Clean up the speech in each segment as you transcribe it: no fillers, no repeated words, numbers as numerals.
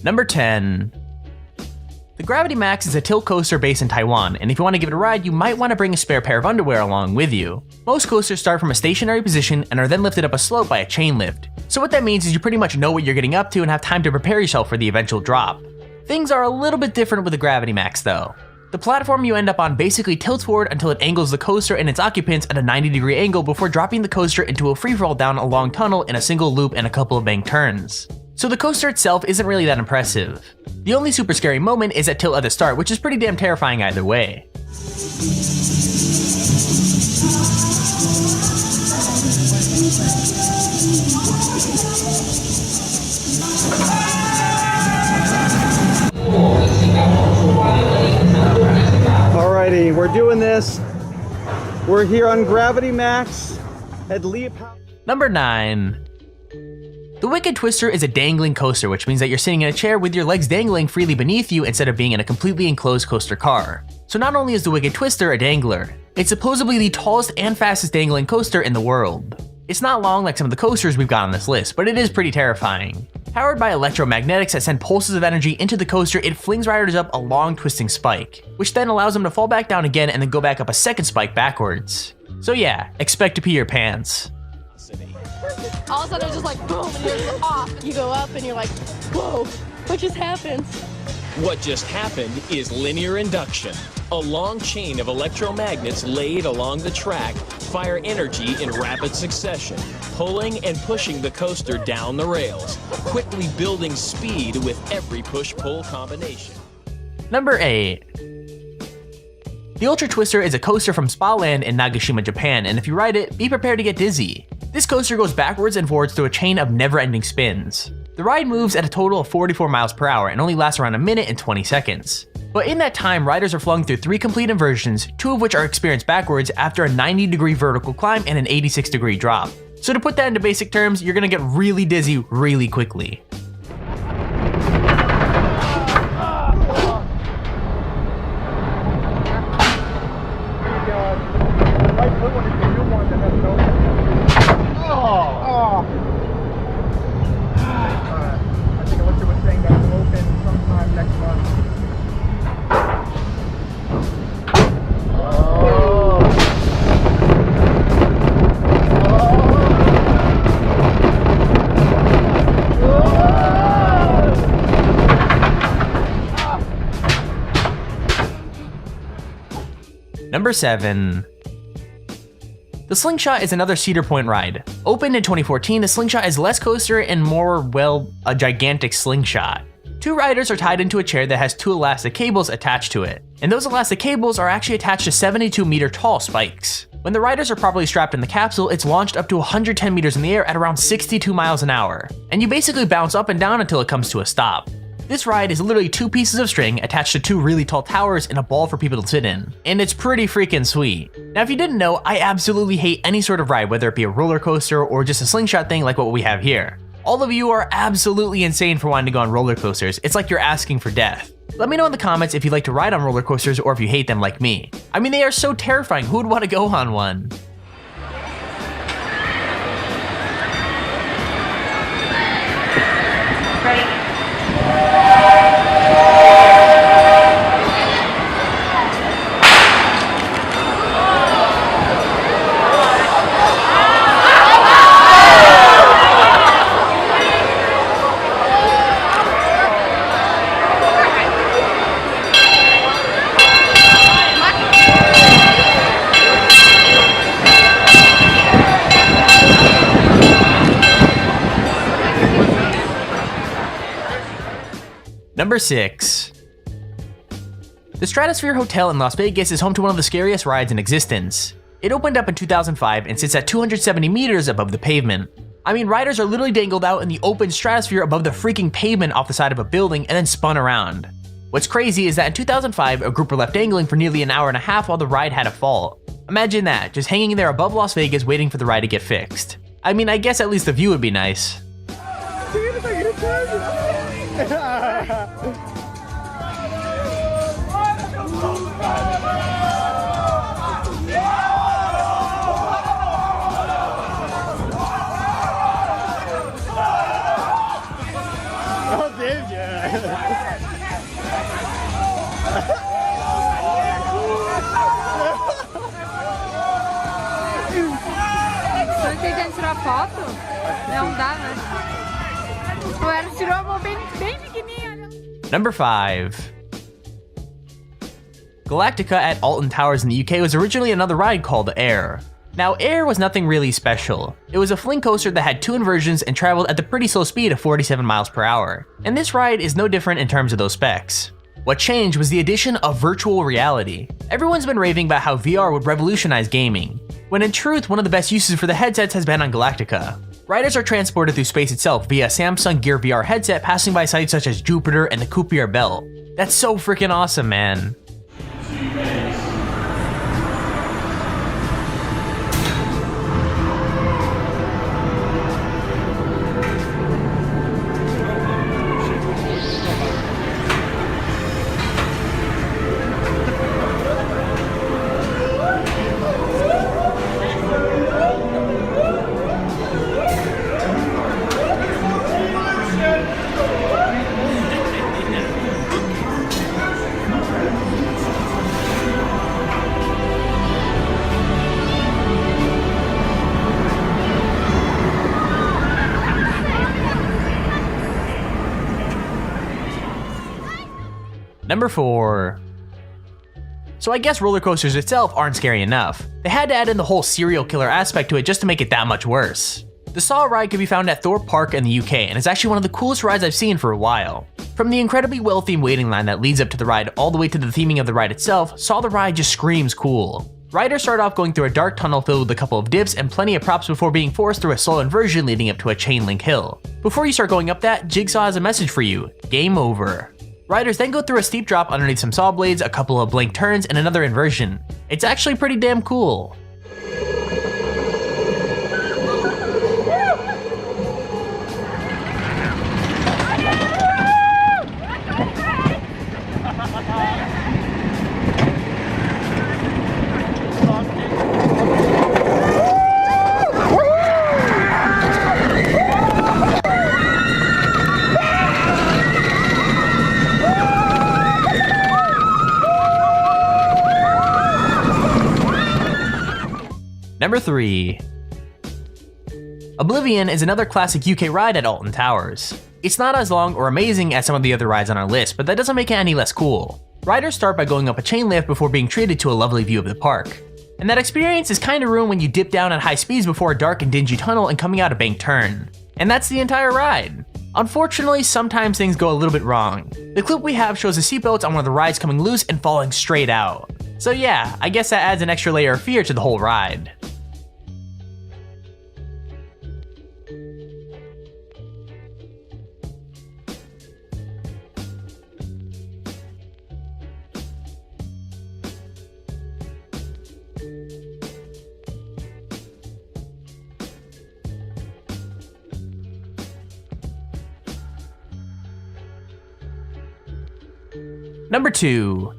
Number 10. The Gravity Max is a tilt coaster based in Taiwan, and if you want to give it a ride, you might want to bring a spare pair of underwear along with you. Most coasters start from a stationary position and are then lifted up a slope by a chain lift. So what that means is you pretty much know what you're getting up to and have time to prepare yourself for the eventual drop. Things are a little bit different with the Gravity Max though. The platform you end up on basically tilts forward until it angles the coaster and its occupants at a 90-degree angle before dropping the coaster into a freefall down a long tunnel in a single loop and a couple of bank turns. So the coaster itself isn't really that impressive. The only super scary moment is at tilt at the start, which is pretty damn terrifying either way. Alrighty, we're doing this. We're here on Gravity Max at Leap. Number 9. The Wicked Twister is a dangling coaster, which means that you're sitting in a chair with your legs dangling freely beneath you instead of being in a completely enclosed coaster car. So not only is the Wicked Twister a dangler, it's supposedly the tallest and fastest dangling coaster in the world. It's not long like some of the coasters we've got on this list, but it is pretty terrifying. Powered by electromagnetics that send pulses of energy into the coaster, it flings riders up a long twisting spike, which then allows them to fall back down again and then go back up a second spike backwards. So yeah, expect to pee your pants. All of a sudden it was just like boom and you're off. You go up and you're like, whoa, what just happened? What just happened is linear induction. A long chain of electromagnets laid along the track fire energy in rapid succession, pulling and pushing the coaster down the rails, quickly building speed with every push-pull combination. Number 8. The Ultra Twister is a coaster from Spa Land in Nagashima, Japan, and if you ride it, be prepared to get dizzy. This coaster goes backwards and forwards through a chain of never-ending spins. The ride moves at a total of 44 miles per hour and only lasts around a minute and 20 seconds. But in that time, riders are flung through 3 complete inversions, 2 of which are experienced backwards after a 90-degree vertical climb and an 86-degree drop. So to put that into basic terms, you're gonna get really dizzy really quickly. Number 7. The Slingshot is another Cedar Point ride. Opened in 2014, the Slingshot is less coaster and more, well, a gigantic slingshot. 2 riders are tied into a chair that has 2 elastic cables attached to it, and those elastic cables are actually attached to 72-meter tall spikes. When the riders are properly strapped in the capsule, it's launched up to 110 meters in the air at around 62 miles an hour, and you basically bounce up and down until it comes to a stop. This ride is literally 2 pieces of string attached to 2 really tall towers and a ball for people to sit in, and it's pretty freaking sweet. Now if you didn't know, I absolutely hate any sort of ride, whether it be a roller coaster or just a slingshot thing like what we have here. All of you are absolutely insane for wanting to go on roller coasters. It's like you're asking for death. Let me know in the comments if you like to ride on roller coasters or if you hate them like me. I mean, they are so terrifying. Who would want to go on one? Ready? Number 6. The Stratosphere Hotel in Las Vegas is home to one of the scariest rides in existence. It opened up in 2005 and sits at 270 meters above the pavement. I mean, riders are literally dangled out in the open stratosphere above the freaking pavement off the side of a building and then spun around. What's crazy is that in 2005, a group were left dangling for nearly an hour and a half while the ride had a fault. Imagine that, just hanging there above Las Vegas waiting for the ride to get fixed. I mean, I guess at least the view would be nice. Oh, did ya? Tô tentando tirar foto? Não dá, né? O Eros tirou a mão bem pequenininha. Number 5. Galactica at Alton Towers in the UK was originally another ride called Air. Now, Air was nothing really special. It was a fling coaster that had 2 inversions and traveled at the pretty slow speed of 47 miles per hour. And this ride is no different in terms of those specs. What changed was the addition of virtual reality. Everyone's been raving about how VR would revolutionize gaming, when in truth, one of the best uses for the headsets has been on Galactica. Riders are transported through space itself via a Samsung Gear VR headset, passing by sites such as Jupiter and the Kuiper Belt. That's so freaking awesome, man. Number 4. So I guess roller coasters itself aren't scary enough. They had to add in the whole serial killer aspect to it just to make it that much worse. The Saw ride can be found at Thorpe Park in the UK and is actually one of the coolest rides I've seen for a while. From the incredibly well-themed waiting line that leads up to the ride all the way to the theming of the ride itself, Saw the ride just screams cool. Riders start off going through a dark tunnel filled with a couple of dips and plenty of props before being forced through a slow inversion leading up to a chain link hill. Before you start going up that, Jigsaw has a message for you: game over. Riders then go through a steep drop underneath some saw blades, a couple of blank turns, and another inversion. It's actually pretty damn cool. Number 3. Oblivion is another classic UK ride at Alton Towers. It's not as long or amazing as some of the other rides on our list, but that doesn't make it any less cool. Riders start by going up a chain lift before being treated to a lovely view of the park. And that experience is kinda ruined when you dip down at high speeds before a dark and dingy tunnel and coming out a banked turn. And that's the entire ride. Unfortunately, sometimes things go a little bit wrong. The clip we have shows the seatbelts on one of the rides coming loose and falling straight out. So yeah, I guess that adds an extra layer of fear to the whole ride. Number 2.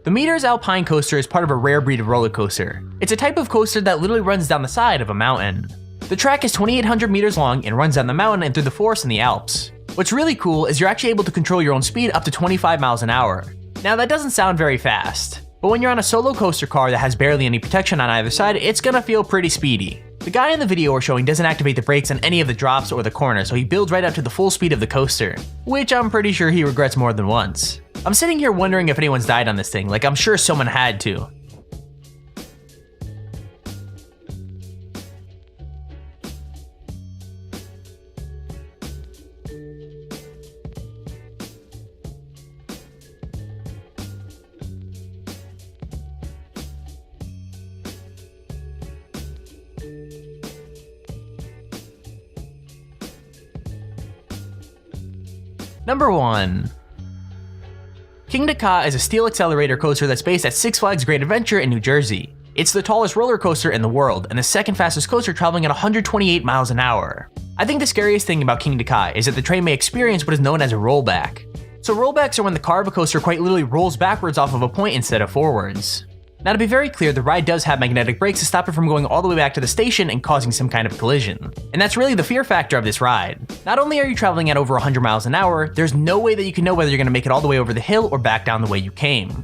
The Meters Alpine Coaster is part of a rare breed of roller coaster. It's a type of coaster that literally runs down the side of a mountain. The track is 2,800 meters long and runs down the mountain and through the forest in the Alps. What's really cool is you're actually able to control your own speed up to 25 miles an hour. Now that doesn't sound very fast, but when you're on a solo coaster car that has barely any protection on either side, it's gonna feel pretty speedy. The guy in the video we're showing doesn't activate the brakes on any of the drops or the corners, so he builds right up to the full speed of the coaster, which I'm pretty sure he regrets more than once. I'm sitting here wondering if anyone's died on this thing, like I'm sure someone had to. Number 1. Kingda Ka is a steel accelerator coaster that's based at Six Flags Great Adventure in New Jersey. It's the tallest roller coaster in the world and the second fastest coaster, traveling at 128 miles an hour. I think the scariest thing about Kingda Ka is that the train may experience what is known as a rollback. So rollbacks are when the car of a coaster quite literally rolls backwards off of a point instead of forwards. Now, to be very clear, the ride does have magnetic brakes to stop it from going all the way back to the station and causing some kind of collision. And that's really the fear factor of this ride. Not only are you traveling at over 100 miles an hour, there's no way that you can know whether you're going to make it all the way over the hill or back down the way you came.